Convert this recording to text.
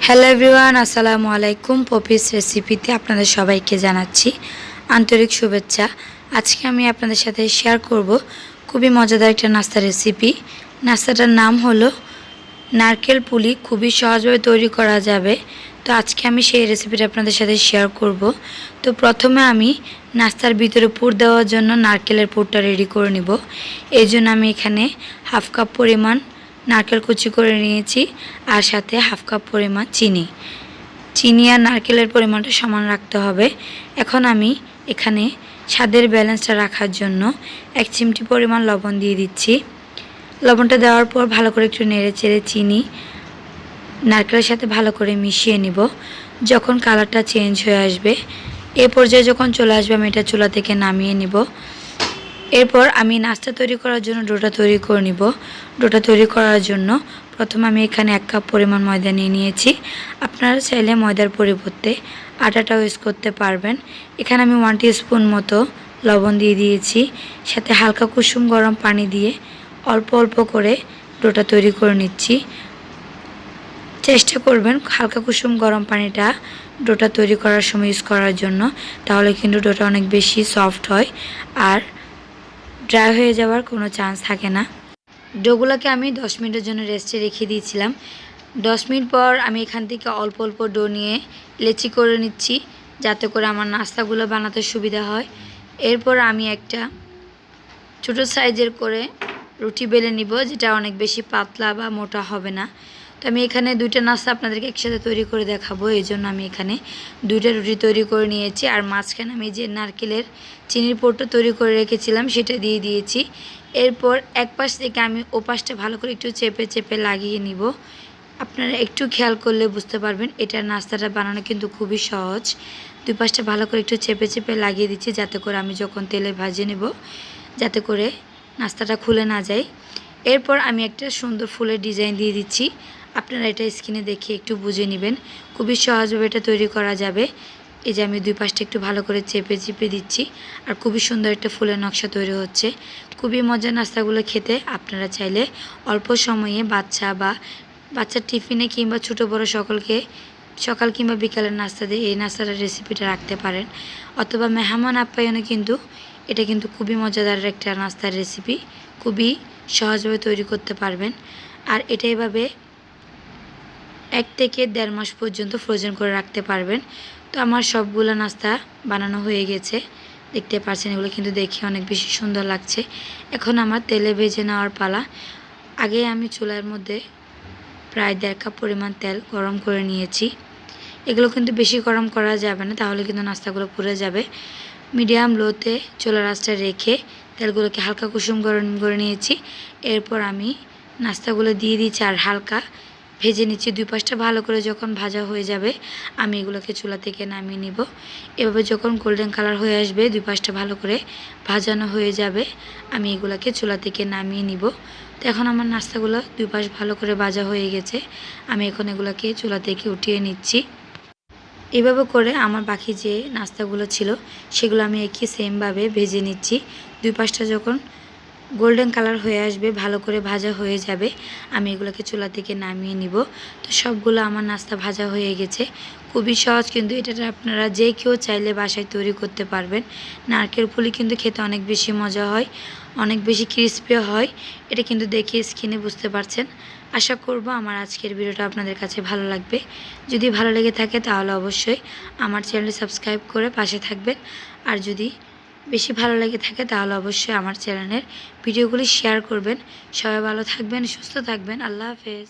Hello everyone, আসসালামু আলাইকুম। Poppy's রেসিপিতে আপনাদের সবাইকে জানাচ্ছি আন্তরিক শুভেচ্ছা। আজকে আমি আপনাদের সাথে শেয়ার করব খুবই মজাদার একটা নাস্তা রেসিপি। নাস্তাটার নাম হলো নারকেল পুলি। খুবই সহজভাবে তৈরি করা যাবে। তো আজকে আমি সেই রেসিপিটা আপনাদের সাথে শেয়ার করব। তো প্রথমে আমি নাস্তার ভিতরে পুর দেওয়ার জন্য নারকেলের পুরটা রেডি করে নিব। এই জন্য আমি এখানে হাফ কাপ পরিমাণ নারকেল কুচি করে নিয়েছি, আর সাথে হাফ কাপ পরিমাণ চিনি আর নারকেলের পরিমাণটা সমান রাখতে হবে। এখন আমি এখানে স্বাদের ব্যালেন্সটা রাখার জন্য 1 চিমটি পরিমাণ লবণ দিয়ে দিচ্ছি। লবণটা দেওয়ার পর ভালো করে একটু নেড়ে চেড়ে চিনি নারকেলের সাথে ভালো করে মিশিয়ে নিব। যখন কালারটা চেঞ্জ হয়ে আসবে, এ পর্যায়ে যখন চলে আসবে, আমি এটা চুলা থেকে নামিয়ে নিব। এরপর আমি নাস্তা তৈরি করার জন্য ডোটা তৈরি করে নিব। ডোটা তৈরি করার জন্য প্রথমে আমি এখানে 1 কাপ পরিমাণ ময়দা নিয়ে নিয়েছি। আপনারা চাইলে ময়দার পরিবর্তে আটাটাও ইউজ করতে পারবেন। এখানে আমি 1 টিস্পুন মতো লবণ দিয়ে দিয়েছি, সাথে হালকা কুসুম গরম পানি দিয়ে অল্প অল্প করে ডোটা তৈরি করে নিচ্ছি। চেষ্টা করবেন হালকা কুসুম গরম পানিটা ডোটা তৈরি করার সময় ইউজ করার জন্য, তাহলে কিন্তু ডোটা অনেক বেশি সফট হয় আর ড্রাই হয়ে যাওয়ার কোনো চান্স থাকে না। ডোগুলোকে আমি 10 মিনিটের জন্য রেস্টে রেখে দিয়েছিলাম। 10 মিনিট পর আমি এখান থেকে অল্প অল্প ডো নিয়ে লেচি করে নিচ্ছি, যাতে করে আমার নাস্তাগুলো বানাতে সুবিধা হয়। এরপর আমি একটা ছোটো সাইজের করে রুটি বেলে নিব, যেটা অনেক বেশি পাতলা বা মোটা হবে না। তো আমি এখানে 2টা নাস্তা আপনাদেরকে একসাথে তৈরি করে দেখাবো, এই জন্য আমি এখানে 2টা রুটি তৈরি করে নিয়েছি। আর মাঝখানে আমি যে নারকেলের চিনির পুরটা তৈরি করে রেখেছিলাম সেটা দিয়ে দিয়েছি। এরপর এক পাশ থেকে আমি ও পাশটা ভালো করে একটু চেপে চেপে লাগিয়ে নিব। আপনারা একটু খেয়াল করলে বুঝতে পারবেন এটার নাস্তাটা বানানো কিন্তু খুবই সহজ। দুই পাশটা ভালো করে একটু চেপে চেপে লাগিয়ে দিচ্ছি, যাতে করে আমি যখন তেলে ভাজে নেব, যাতে করে নাস্তাটা খুলে না যায়। এরপর আমি একটা সুন্দর ফুলের ডিজাইন দিয়ে দিচ্ছি। আপনারা এটা স্ক্রিনে দেখে একটু বুঝে নেবেন, খুবই সহজভাবে এটা তৈরি করা যাবে। এই যে আমি দুই পাশটা একটু ভালো করে চেপে চেপে দিচ্ছি, আর খুবই সুন্দর একটা ফুলের নকশা তৈরি হচ্ছে। খুবই মজার নাস্তাগুলো খেতে। আপনারা চাইলে অল্প সময়ে বাচ্চার টিফিনে কিংবা ছোটো বড়ো সকলকে সকাল কিংবা বিকালের নাস্তা দিয়ে এই নাস্তাটার রেসিপিটা রাখতে পারেন, অথবা মেহমান আপ্যায়নে কিন্তু এটা কিন্তু খুবই মজাদার একটা নাস্তার রেসিপি। খুবই সহজভাবে তৈরি করতে পারবেন। আর এটা এভাবে 1 থেকে 1.5 মাস পর্যন্ত ফ্রোজেন করে রাখতে পারবেন। তো আমার সবগুলো নাস্তা বানানো হয়ে গেছে, দেখতে পাচ্ছেন। এগুলো কিন্তু দেখে অনেক বেশি সুন্দর লাগছে। এখন আমার তেলে ভেজে নেওয়ার পালা। আগে আমি চুলার মধ্যে প্রায় 1.5 কাপ পরিমাণ তেল গরম করে নিয়েছি। এগুলো কিন্তু বেশি গরম করা যাবে না, তাহলে কিন্তু নাস্তাগুলো পুড়ে যাবে। মিডিয়াম লোতে চুলার আঁচটা রেখে তেলগুলোকে হালকা কুসুম গরম করে নিয়েছি। এরপর আমি নাস্তাগুলো দিয়ে দিচ্ছি আর হালকা ভেজে নিচ্ছি। দুই পাশটা ভালো করে যখন ভাজা হয়ে যাবে, আমি এগুলোকে চুলা থেকে নামিয়ে নিব। এভাবে যখন গোল্ডেন কালার হয়ে আসবে, দুই পাশটা ভালো করে ভাজানো হয়ে যাবে, আমি এগুলোকে চুলা থেকে নামিয়ে নিব। তো এখন আমার নাস্তাগুলো দুই পাশ ভালো করে ভাজা হয়ে গেছে, আমি এখন এগুলোকে চুলা থেকে উঠিয়ে নিচ্ছি। এভাবে করে আমার বাকি যে নাস্তাগুলো ছিল সেগুলো আমি একই সেমভাবে ভেজে নিচ্ছি। দুই পাশটা যখন গোল্ডেন কালার হয়ে আসবে, ভালো করে ভাজা হয়ে যাবে, আমি এগুলোকে চুলা থেকে নামিয়ে নিব। তো সবগুলো আমার নাস্তা ভাজা হয়ে গেছে। খুবই সহজ, কিন্তু এটা আপনারা যে কেউ চাইলে বাসায় তৈরি করতে পারবেন। নারকেল পুলি কিন্তু খেতে অনেক বেশি মজা হয়, অনেক বেশি ক্রিস্পি হয়। এটা কিন্তু দেখে স্কিনে বুঝতে পারছেন। আশা করব আমার আজকের ভিডিওটা আপনাদের কাছে ভালো লাগবে। যদি ভালো লেগে থাকে তাহলে অবশ্যই আমার চ্যানেলটি সাবস্ক্রাইব করে পাশে থাকবেন। আর যদি বেশি ভালো লেগে থাকে তাহলে অবশ্যই আমার চ্যানেলের ভিডিওগুলি শেয়ার করবেন। সবাই ভালো থাকবেন, সুস্থ থাকবেন। আল্লাহ হাফেজ।